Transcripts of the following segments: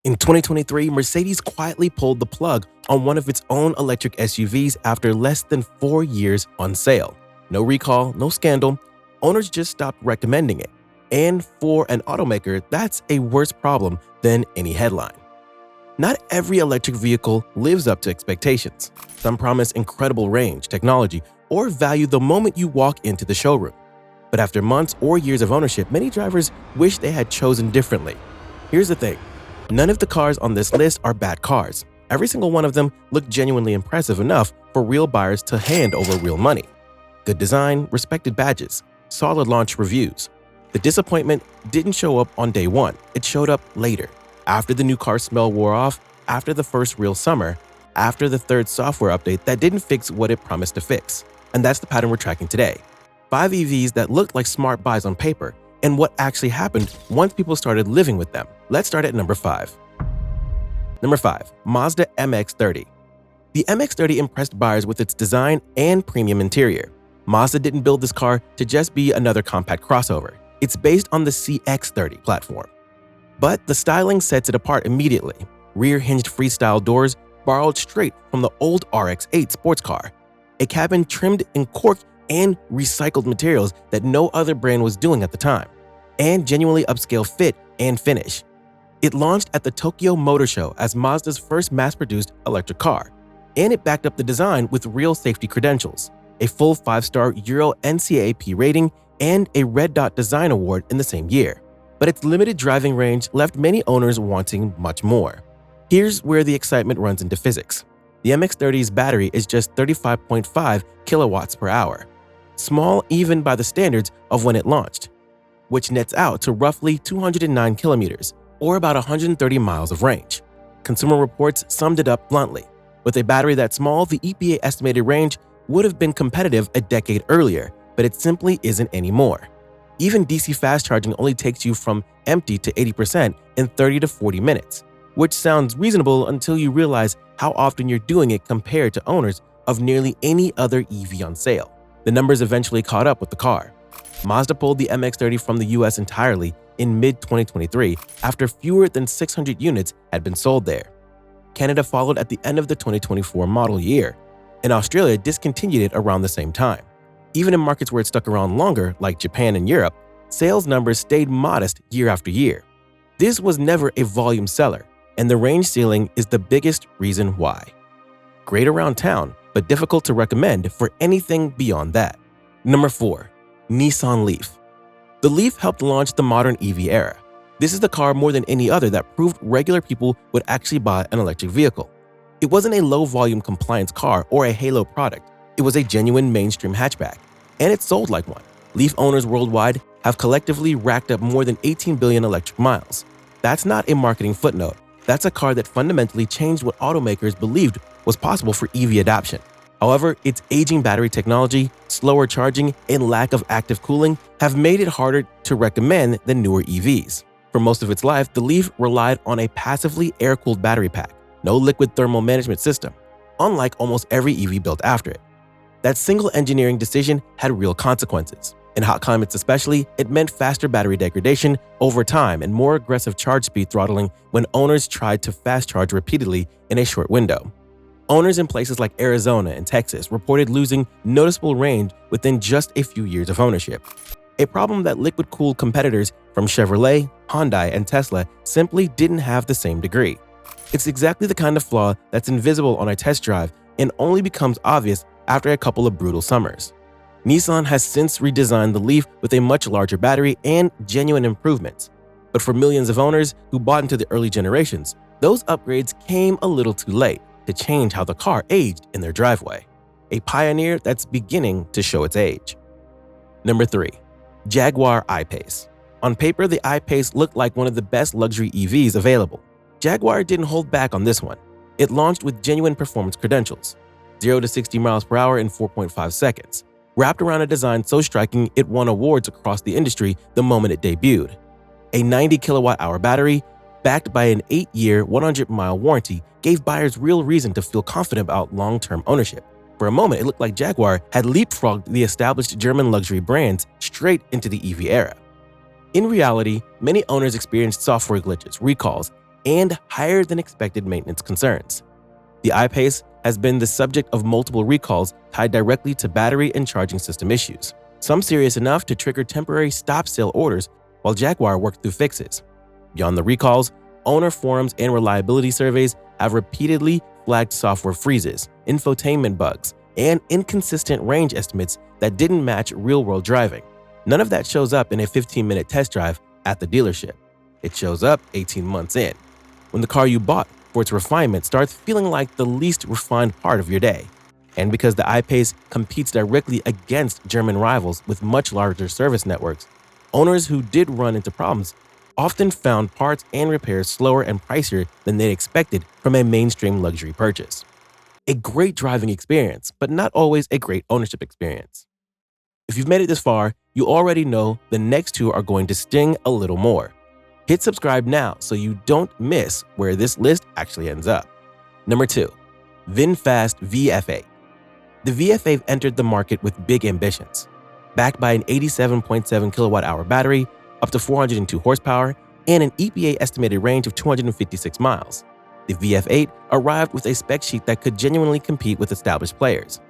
In 2023, Mercedes quietly pulled the plug on one of its own electric SUVs after less than 4 years on sale. No recall, no scandal, owners just stopped recommending it. And for an automaker, that's a worse problem than any headline. Not every electric vehicle lives up to expectations. Some promise incredible range, technology, or value the moment you walk into the showroom. But after months or years of ownership, many drivers wish they had chosen differently. Here's the thing. None of the cars on this list are bad cars. Every single one of them looked genuinely impressive enough for real buyers to hand over real money. Good design, respected badges, solid launch reviews. The disappointment didn't show up on day one. It showed up later, after the new car smell wore off, after the first real summer, after the third software update that didn't fix what it promised to fix. And that's the pattern we're tracking today. 5 EVs that looked like smart buys on paper, and what actually happened once people started living with them. Let's start at number 5. Number 5. Mazda MX-30. The MX-30 impressed buyers with its design and premium interior. Mazda didn't build this car to just be another compact crossover. It's based on the CX-30 platform. But the styling sets it apart immediately. Rear-hinged freestyle doors borrowed straight from the old RX-8 sports car. A cabin trimmed in cork and recycled materials that no other brand was doing at the time, and genuinely upscale fit and finish. It launched at the Tokyo Motor Show as Mazda's first mass-produced electric car, and it backed up the design with real safety credentials, a full 5-star Euro NCAP rating, and a Red Dot Design Award in the same year. But its limited driving range left many owners wanting much more. Here's where the excitement runs into physics. The MX-30's battery is just 35.5 kilowatts per hour, small even by the standards of when it launched, which nets out to roughly 209 kilometers, or about 130 miles of range. Consumer Reports summed it up bluntly. With a battery that small, the EPA estimated range would have been competitive a decade earlier, but it simply isn't anymore. Even DC fast charging only takes you from empty to 80% in 30 to 40 minutes, which sounds reasonable until you realize how often you're doing it compared to owners of nearly any other EV on sale. The numbers eventually caught up with the car. Mazda pulled the MX-30 from the US entirely in mid-2023 after fewer than 600 units had been sold there. Canada followed at the end of the 2024 model year, and Australia discontinued it around the same time. Even in markets where it stuck around longer, like Japan and Europe, sales numbers stayed modest year after year. This was never a volume seller, and the range ceiling is the biggest reason why. Great around town, but difficult to recommend for anything beyond that. Number 4. Nissan Leaf. The Leaf helped launch the modern EV era. This is the car more than any other that proved regular people would actually buy an electric vehicle. It wasn't a low-volume compliance car or a halo product. It was a genuine mainstream hatchback, and it sold like one. Leaf owners worldwide have collectively racked up more than 18 billion electric miles. That's not a marketing footnote. That's a car that fundamentally changed what automakers believed was possible for EV adoption. However, its aging battery technology, slower charging, and lack of active cooling have made it harder to recommend than newer EVs. For most of its life, the Leaf relied on a passively air-cooled battery pack, no liquid thermal management system, unlike almost every EV built after it. That single engineering decision had real consequences. In hot climates especially, it meant faster battery degradation over time and more aggressive charge speed throttling when owners tried to fast charge repeatedly in a short window. Owners in places like Arizona and Texas reported losing noticeable range within just a few years of ownership, a problem that liquid-cooled competitors from Chevrolet, Hyundai, and Tesla simply didn't have the same degree. It's exactly the kind of flaw that's invisible on a test drive and only becomes obvious after a couple of brutal summers. Nissan has since redesigned the Leaf with a much larger battery and genuine improvements. But for millions of owners who bought into the early generations, those upgrades came a little too late to change how the car aged in their driveway. A pioneer that's beginning to show its age. Number 3. Jaguar I-PACE. On paper, the I-PACE looked like one of the best luxury EVs available. Jaguar didn't hold back on this one. It launched with genuine performance credentials. 0 to 60 miles per hour in 4.5 seconds. Wrapped around a design so striking it won awards across the industry the moment it debuted. A 90 kilowatt-hour battery, backed by an 8-year, 100-mile warranty, gave buyers real reason to feel confident about long-term ownership. For a moment, it looked like Jaguar had leapfrogged the established German luxury brands straight into the EV era. In reality, many owners experienced software glitches, recalls, and higher than expected maintenance concerns. The I-PACE has been the subject of multiple recalls tied directly to battery and charging system issues, some serious enough to trigger temporary stop-sale orders while Jaguar worked through fixes. Beyond the recalls, owner forums and reliability surveys have repeatedly flagged software freezes, infotainment bugs, and inconsistent range estimates that didn't match real-world driving. None of that shows up in a 15-minute test drive at the dealership. It shows up 18 months in, when the car you bought for its refinement starts feeling like the least refined part of your day. And because the I-PACE competes directly against German rivals with much larger service networks, owners who did run into problems often found parts and repairs slower and pricier than they expected from a mainstream luxury purchase. A great driving experience, but not always a great ownership experience. If you've made it this far, you already know the next two are going to sting a little more. Hit subscribe now so you don't miss where this list actually ends up. Number 2. VinFast VF8. The VF8 entered the market with big ambitions. Backed by an 87.7 kilowatt-hour battery, up to 402 horsepower, and an EPA estimated range of 256 miles, the VF8 arrived with a spec sheet that could genuinely compete with established players.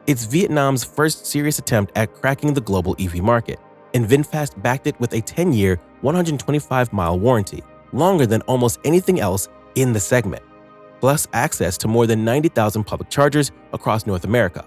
It's Vietnam's first serious attempt at cracking the global EV market, and VinFast backed it with a 10-year, 125-mile warranty, longer than almost anything else in the segment, plus access to more than 90,000 public chargers across North America.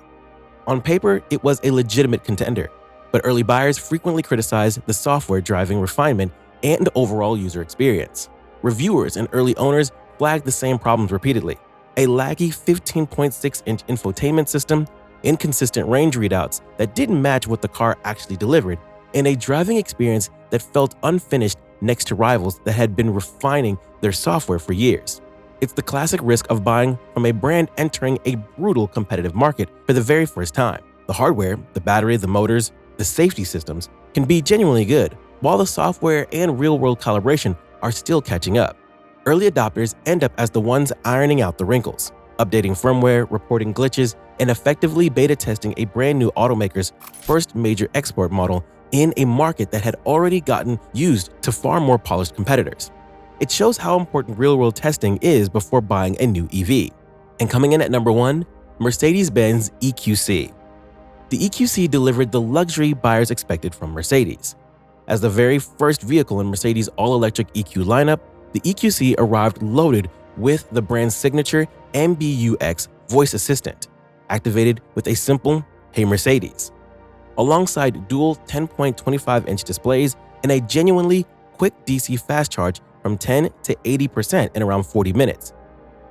On paper, it was a legitimate contender, but early buyers frequently criticized the software driving refinement and overall user experience. Reviewers and early owners flagged the same problems repeatedly: a laggy 15.6-inch infotainment system, inconsistent range readouts that didn't match what the car actually delivered, and a driving experience that felt unfinished next to rivals that had been refining their software for years. It's the classic risk of buying from a brand entering a brutal competitive market for the very first time. The hardware, the battery, the motors, the safety systems can be genuinely good, while the software and real-world calibration are still catching up. Early adopters end up as the ones ironing out the wrinkles, updating firmware, reporting glitches, and effectively beta testing a brand new automaker's first major export model in a market that had already gotten used to far more polished competitors. It shows how important real-world testing is before buying a new EV. And coming in at number 1, Mercedes-Benz EQC. The EQC delivered the luxury buyers expected from Mercedes. As the very first vehicle in Mercedes' all-electric EQ lineup, the EQC arrived loaded with the brand's signature MBUX voice assistant, activated with a simple "Hey Mercedes," alongside dual 10.25-inch displays and a genuinely quick DC fast charge from 10 to 80% in around 40 minutes.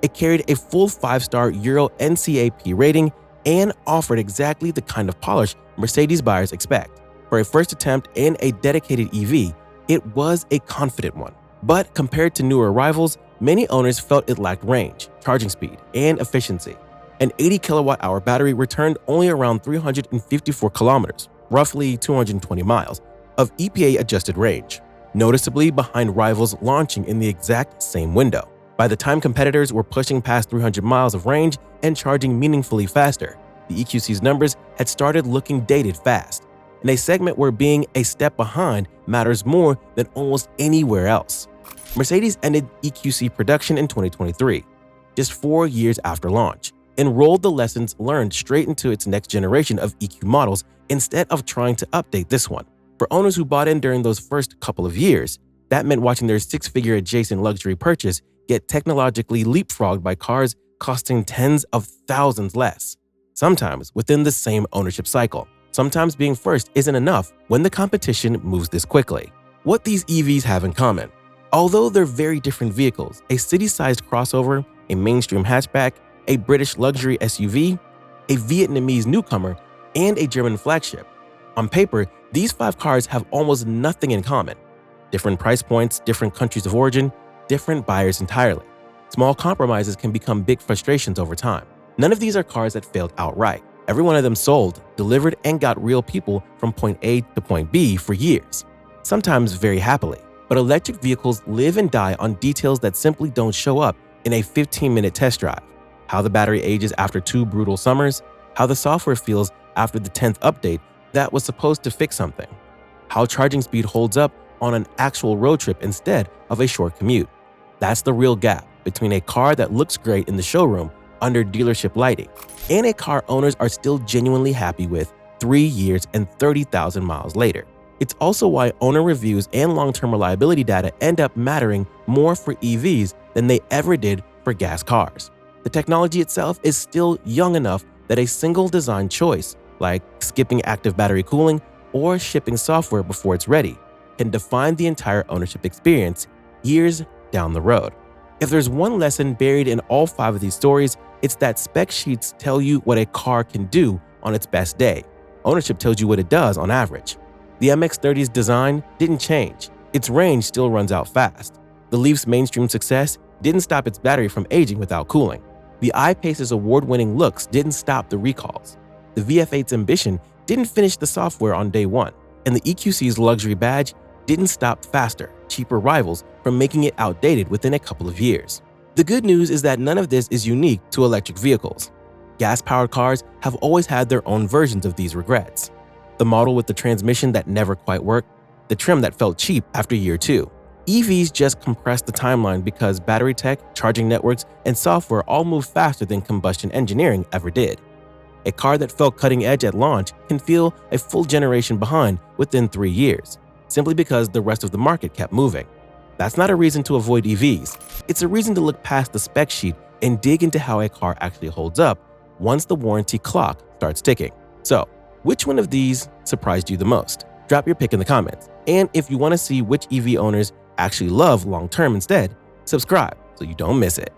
It carried a full 5-star Euro NCAP rating and offered exactly the kind of polish Mercedes buyers expect. For a first attempt in a dedicated EV, it was a confident one. But compared to newer rivals, many owners felt it lacked range, charging speed, and efficiency. An 80 kilowatt-hour battery returned only around 354 kilometers, roughly 220 miles, of EPA-adjusted range, noticeably behind rivals launching in the exact same window. By the time competitors were pushing past 300 miles of range and charging meaningfully faster, the EQC's numbers had started looking dated fast, in a segment where being a step behind matters more than almost anywhere else. Mercedes ended EQC production in 2023, just 4 years after launch, and rolled the lessons learned straight into its next generation of EQ models instead of trying to update this one. For owners who bought in during those first couple of years, that meant watching their 6-figure adjacent luxury purchase get technologically leapfrogged by cars costing tens of thousands less, sometimes within the same ownership cycle. Sometimes being first isn't enough when the competition moves this quickly. What these EVs have in common: although they're very different vehicles, a city-sized crossover, a mainstream hatchback, a British luxury SUV, a Vietnamese newcomer, and a German flagship, on paper, these 5 cars have almost nothing in common. Different price points, different countries of origin, different buyers entirely. Small compromises can become big frustrations over time. None of these are cars that failed outright. Every one of them sold, delivered, and got real people from point A to point B for years, sometimes very happily. But electric vehicles live and die on details that simply don't show up in a 15-minute test drive. How the battery ages after 2 brutal summers, how the software feels after the 10th update that was supposed to fix something, how charging speed holds up on an actual road trip instead of a short commute. That's the real gap between a car that looks great in the showroom under dealership lighting and a car owners are still genuinely happy with 3 years and 30,000 miles later. It's also why owner reviews and long-term reliability data end up mattering more for EVs than they ever did for gas cars. The technology itself is still young enough that a single design choice, like skipping active battery cooling or shipping software before it's ready, can define the entire ownership experience years down the road. If there's one lesson buried in all 5 of these stories, it's that spec sheets tell you what a car can do on its best day. Ownership tells you what it does on average. The MX-30's design didn't change. Its range still runs out fast. The Leaf's mainstream success didn't stop its battery from aging without cooling. The I-PACE's award-winning looks didn't stop the recalls. The VF8's ambition didn't finish the software on day one. And the EQC's luxury badge didn't stop faster, cheaper rivals from making it outdated within a couple of years. The good news is that none of this is unique to electric vehicles. Gas-powered cars have always had their own versions of these regrets. The model with the transmission that never quite worked, the trim that felt cheap after year 2. EVs just compressed the timeline because battery tech, charging networks, and software all move faster than combustion engineering ever did. A car that felt cutting edge at launch can feel a full generation behind within 3 years, simply because the rest of the market kept moving. That's not a reason to avoid EVs. It's a reason to look past the spec sheet and dig into how a car actually holds up once the warranty clock starts ticking. So, which one of these surprised you the most? Drop your pick in the comments. And if you want to see which EV owners actually love long-term instead, subscribe so you don't miss it.